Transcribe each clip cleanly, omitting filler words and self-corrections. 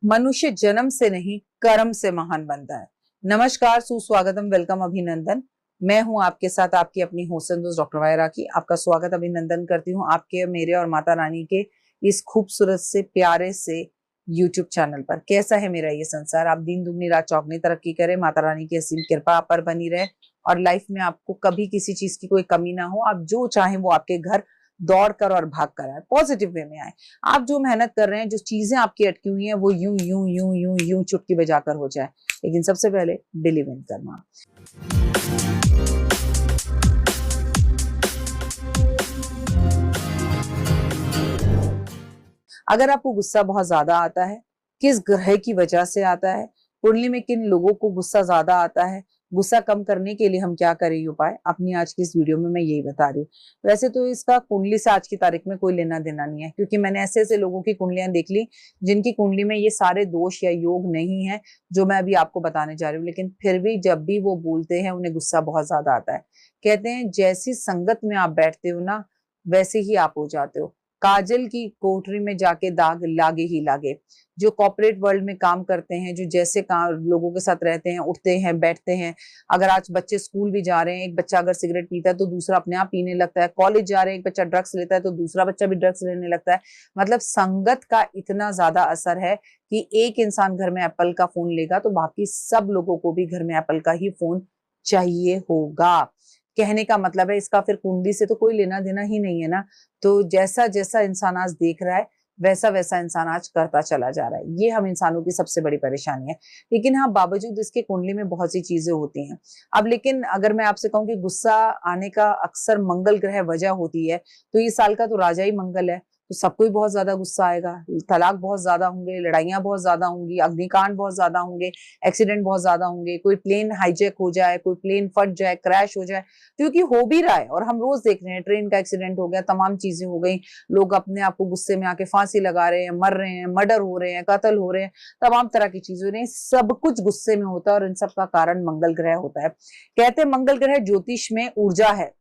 मनुष्य जन्म से नहीं कर्म से महान बनता है। नमस्कार, सुस्वागतम, वेलकम, अभिनंदन। मैं हूं आपके साथ आपकी अपनी होस्ट दोस्त डॉक्टर वायरा राखी। आपका स्वागत अभिनंदन करती हूं आपके, मेरे और माता रानी के इस खूबसूरत से प्यारे से YouTube चैनल पर। कैसा है मेरा ये संसार? आप दिन दुगनी रात चौगनी तरक्की करें, माता रानी की असीम कृपा आप पर बनी रहे और लाइफ में आपको कभी किसी चीज की कोई कमी ना हो। आप जो चाहें वो आपके घर दौड़ कर और भाग कर आए, पॉजिटिव वे में आए। आप जो मेहनत कर रहे हैं, जो चीजें आपकी अटकी हुई हैं, वो यूं यूं यूं यूं यूं चुटकी बजाकर हो जाए। लेकिन सबसे पहले बिलीव इन करना। अगर आपको गुस्सा बहुत ज्यादा आता है, किस ग्रह की वजह से आता है, कुंडली में किन लोगों को गुस्सा ज्यादा आता है, गुस्सा कम करने के लिए हम क्या करें उपाय, अपनी आज की इस वीडियो में मैं यही बता रही हूँ। वैसे तो इसका कुंडली से आज की तारीख में कोई लेना देना नहीं है, क्योंकि मैंने ऐसे ऐसे लोगों की कुंडलियां देख ली जिनकी कुंडली में ये सारे दोष या योग नहीं है जो मैं अभी आपको बताने जा रही हूँ। लेकिन फिर भी जब भी वो बोलते हैं उन्हें गुस्सा बहुत ज्यादा आता है। कहते हैं जैसी संगत में आप बैठते हो ना, वैसे ही आप हो जाते हो। काजल की कोठरी में जाके दाग लागे ही लागे। जो कॉर्पोरेट वर्ल्ड में काम करते हैं, जो जैसे लोगों के साथ रहते हैं, उठते हैं, बैठते हैं। अगर आज बच्चे स्कूल भी जा रहे हैं, एक बच्चा अगर सिगरेट पीता है तो दूसरा अपने आप पीने लगता है। कॉलेज जा रहे हैं, एक बच्चा ड्रग्स लेता है तो दूसरा बच्चा भी ड्रग्स लेने लगता है। मतलब संगत का इतना ज्यादा असर है कि एक इंसान घर में एप्पल का फोन लेगा तो बाकी सब लोगों को भी घर में एप्पल का ही फोन चाहिए होगा। कहने का मतलब है इसका फिर कुंडली से तो कोई लेना देना ही नहीं है ना। तो जैसा जैसा इंसान आज देख रहा है, वैसा वैसा इंसान आज करता चला जा रहा है। ये हम इंसानों की सबसे बड़ी परेशानी है। लेकिन हाँ, बावजूद इसके कुंडली में बहुत सी चीजें होती हैं। अब लेकिन अगर मैं आपसे कहूँ कि गुस्सा आने का अक्सर मंगल ग्रह वजह होती है, तो इस साल का तो राजा ही मंगल है, तो सबको ही बहुत ज्यादा गुस्सा आएगा। तलाक बहुत ज्यादा होंगे, लड़ाइयां बहुत ज्यादा होंगी, अग्निकांड बहुत ज्यादा होंगे, एक्सीडेंट बहुत ज्यादा होंगे, कोई प्लेन हाईजैक हो जाए, कोई प्लेन फट जाए, क्रैश हो जाए, क्योंकि हो भी रहा है और हम रोज देख रहे हैं। ट्रेन का एक्सीडेंट हो गया, तमाम चीजें हो गई, लोग अपने आप को गुस्से में आके फांसी लगा रहे हैं, मर रहे हैं, मर्डर हो रहे हैं, कत्ल हो रहे हैं, तमाम तरह की चीजें हो रही हैं। सब कुछ गुस्से में होता है और इन सब का कारण मंगल ग्रह होता है। कहते हैं मंगल ग्रह ज्योतिष में ऊर्जा है,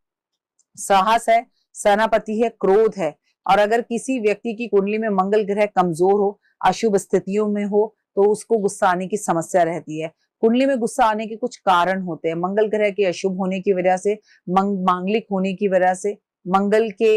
साहस है, सेनापति है, क्रोध है। और अगर किसी व्यक्ति की कुंडली में मंगल ग्रह कमजोर हो, अशुभ स्थितियों में हो, तो उसको गुस्सा आने की समस्या रहती है। कुंडली में गुस्सा आने के कुछ कारण होते हैं। मंगल ग्रह के अशुभ होने की वजह से, मांगलिक होने की वजह से, मंगल के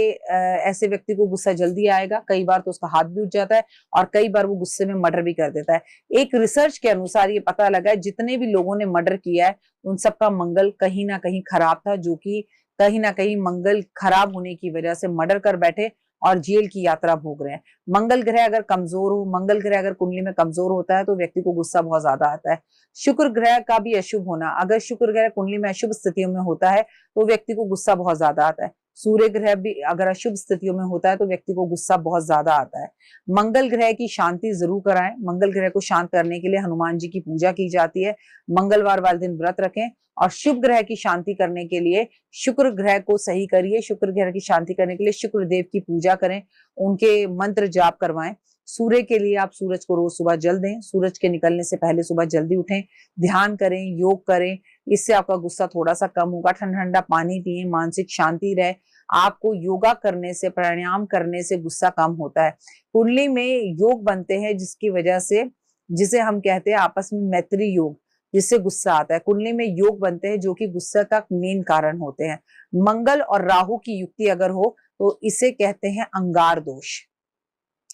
ऐसे व्यक्ति को गुस्सा जल्दी आएगा। कई बार तो उसका हाथ भी उठ जाता है और कई बार वो गुस्से में मर्डर भी कर देता है। एक रिसर्च के अनुसार ये पता लगा है जितने भी लोगों ने मर्डर किया है उन सबका मंगल कहीं ना कहीं खराब था, जो कि कहीं ना कहीं मंगल खराब होने की वजह से मर्डर कर बैठे और जेल की यात्रा भोग रहे हैं। मंगल ग्रह अगर कमजोर हो, मंगल ग्रह अगर कुंडली में कमजोर होता है तो व्यक्ति को गुस्सा बहुत ज्यादा आता है। शुक्र ग्रह का भी अशुभ होना, अगर शुक्र ग्रह कुंडली में अशुभ स्थितियों में होता है तो व्यक्ति को गुस्सा बहुत ज्यादा आता है। सूर्य ग्रह भी अगर अशुभ स्थितियों में होता है तो व्यक्ति को गुस्सा बहुत ज्यादा आता है। मंगल ग्रह की शांति जरूर कराएं। मंगल ग्रह को शांत करने के लिए हनुमान जी की पूजा की जाती है। मंगलवार वाले दिन व्रत रखें और शुभ ग्रह की शांति करने के लिए शुक्र ग्रह को सही करिए। शुक्र ग्रह की शांति करने के लिए शुक्र देव की पूजा करें, उनके मंत्र जाप करवाएं। सूर्य के लिए आप सूरज को रोज सुबह जल दें। सूरज के निकलने से पहले सुबह जल्दी उठें, ध्यान करें, योग करें। इससे आपका गुस्सा थोड़ा सा कम होगा। ठंडा ठंडा पानी पिए, मानसिक शांति रहे। आपको योगा करने से, प्राणायाम करने से गुस्सा कम होता है। कुंडली में योग बनते हैं जिसकी वजह से, जिसे हम कहते हैं आपस में मैत्री योग, जिससे गुस्सा आता है। कुंडली में योग बनते हैं जो कि गुस्सा का मेन कारण होते हैं। मंगल और राहु की युक्ति अगर हो तो इसे कहते हैं अंगार दोष।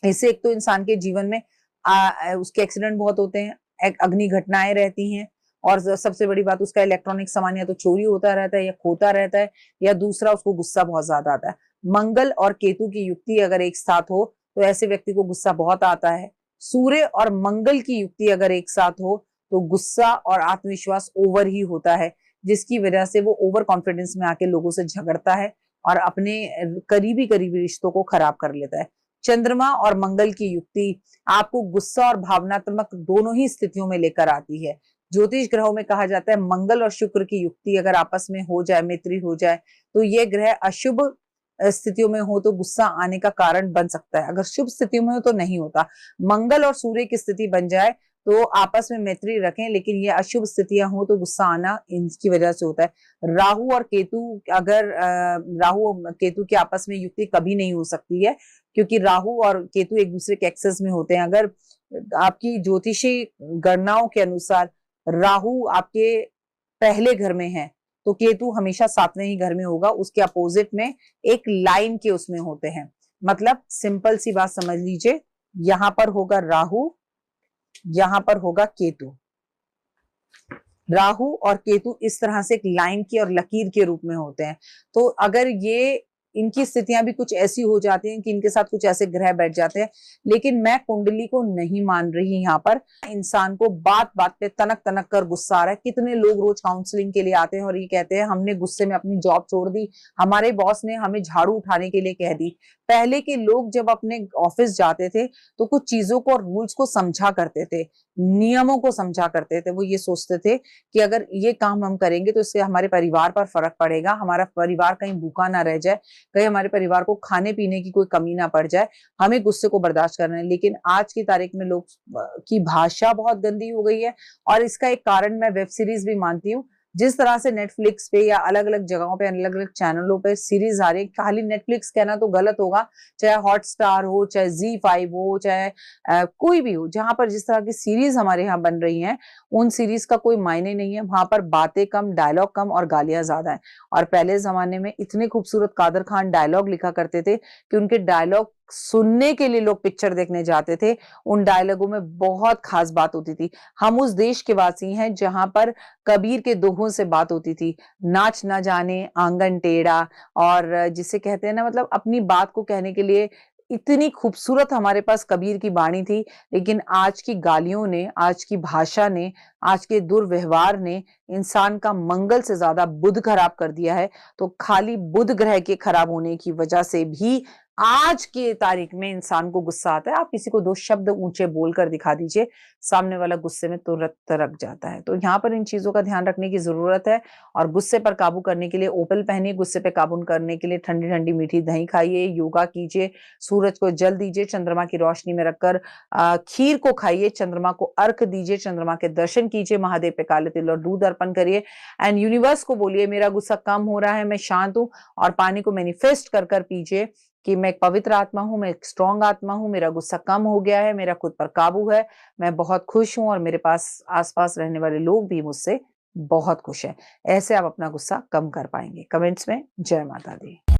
इससे एक तो इंसान के जीवन में उसके एक्सीडेंट बहुत होते हैं, अग्नि घटनाएं रहती हैं और सबसे बड़ी बात उसका इलेक्ट्रॉनिक सामान या तो चोरी होता रहता है या खोता रहता है, या दूसरा उसको गुस्सा बहुत ज्यादा आता है। मंगल और केतु की युक्ति अगर एक साथ हो तो ऐसे व्यक्ति को गुस्सा बहुत आता है। सूर्य और मंगल की युक्ति अगर एक साथ हो तो गुस्सा और आत्मविश्वास ओवर ही होता है, जिसकी वजह से वो ओवर कॉन्फिडेंस में आके लोगों से झगड़ता है और अपने करीबी करीबी रिश्तों को खराब कर लेता है। चंद्रमा और मंगल की युक्ति आपको गुस्सा और भावनात्मक दोनों ही स्थितियों में लेकर आती है। ज्योतिष ग्रहों में कहा जाता है मंगल और शुक्र की युक्ति अगर आपस में हो जाए, मैत्री हो जाए, तो ये ग्रह अशुभ स्थितियों में हो तो गुस्सा आने का कारण बन सकता है। अगर शुभ स्थितियों में हो तो नहीं होता। मंगल और सूर्य की स्थिति बन जाए तो आपस में मैत्री रखें, लेकिन ये अशुभ स्थितियां हो तो गुस्सा आना इनकी वजह से होता है। राहु और केतु, अगर राहु और केतु की आपस में युक्ति कभी नहीं हो सकती है, क्योंकि राहु और केतु एक दूसरे के एक्सेस में होते हैं। अगर आपकी ज्योतिषी गणनाओं के अनुसार राहु आपके पहले घर में है तो केतु हमेशा 7वें ही घर में होगा, उसके अपोजिट में एक लाइन के उसमें होते हैं। मतलब सिंपल सी बात समझ लीजिए, यहां पर होगा राहु, यहां पर होगा केतु। राहु और केतु इस तरह से एक लाइन की और लकीर के रूप में होते हैं। तो अगर ये इनकी स्थितियां भी कुछ ऐसी हो जाती हैं कि इनके साथ कुछ ऐसे ग्रह बैठ जाते हैं, लेकिन मैं कुंडली को नहीं मान रही यहाँ पर। इंसान को बात बात पे तनक तनक कर गुस्सा आ रहा है। कितने लोग रोज काउंसलिंग के लिए आते हैं और ये कहते हैं हमने गुस्से में अपनी जॉब छोड़ दी, हमारे बॉस ने हमें झाड़ू उठाने के लिए कह दी। पहले के लोग जब अपने ऑफिस जाते थे तो कुछ चीजों को और रूल्स को समझा करते थे, नियमों को समझा करते थे। वो ये सोचते थे कि अगर ये काम हम करेंगे तो इससे हमारे परिवार पर फर्क पड़ेगा, हमारा परिवार कहीं भूखा ना रह जाए, कहीं हमारे परिवार को खाने पीने की कोई कमी ना पड़ जाए, हमें गुस्से को बर्दाश्त करना है। लेकिन आज की तारीख में लोग की भाषा बहुत गंदी हो गई है और इसका एक कारण मैं वेब सीरीज भी मानती हूँ। जिस तरह से नेटफ्लिक्स पे या अलग अलग जगहों पे अलग अलग चैनलों पे सीरीज आ रही है, खाली नेटफ्लिक्स कहना तो गलत होगा, चाहे हॉटस्टार हो, चाहे ZEE5 हो, चाहे कोई भी हो, जहां पर जिस तरह की सीरीज हमारे यहाँ बन रही हैं, उन सीरीज का कोई मायने नहीं है। वहां पर बातें कम, डायलॉग कम और गालियां ज्यादा है। और पहले जमाने में इतने खूबसूरत कादर खान डायलॉग लिखा करते थे कि उनके डायलॉग सुनने के लिए लोग पिक्चर देखने जाते थे। उन डायलॉगों में बहुत खास बात होती थी। हम उस देश के वासी हैं जहां पर कबीर के दोहों से बात होती थी, नाच ना जाने आंगन टेढ़ा, और जिसे कहते हैं ना, मतलब अपनी बात को कहने के लिए इतनी खूबसूरत हमारे पास कबीर की वाणी थी। लेकिन आज की गालियों ने, आज की भाषा ने, आज के दुर्व्यवहार ने इंसान का मंगल से ज्यादा बुध खराब कर दिया है। तो खाली बुध ग्रह के खराब होने की वजह से भी आज की तारीख में इंसान को गुस्सा आता है। आप किसी को 2 शब्द ऊंचे बोलकर दिखा दीजिए, सामने वाला गुस्से में तुरंत रख जाता है। तो यहाँ पर इन चीजों का ध्यान रखने की जरूरत है। और गुस्से पर काबू करने के लिए ओपल पहनिए, गुस्से पर काबू करने के लिए ठंडी ठंडी मीठी दही खाइए, योगा कीजिए, सूरज को जल दीजिए, चंद्रमा की रोशनी में रखकर खीर को खाइए, चंद्रमा को अर्घ दीजिए, चंद्रमा के दर्शन कीजिए, महादेव पे काले तिल और दूध अर्पण करिए एंड यूनिवर्स को बोलिए मेरा गुस्सा कम हो रहा है, मैं शांत हूं। और पानी को मैनिफेस्ट कर कर पीजिए कि मैं एक पवित्र आत्मा हूं, मैं एक स्ट्रॉन्ग आत्मा हूं, मेरा गुस्सा कम हो गया है, मेरा खुद पर काबू है, मैं बहुत खुश हूं और मेरे पास आसपास रहने वाले लोग भी मुझसे बहुत खुश हैं। ऐसे आप अपना गुस्सा कम कर पाएंगे। कमेंट्स में जय माता दी।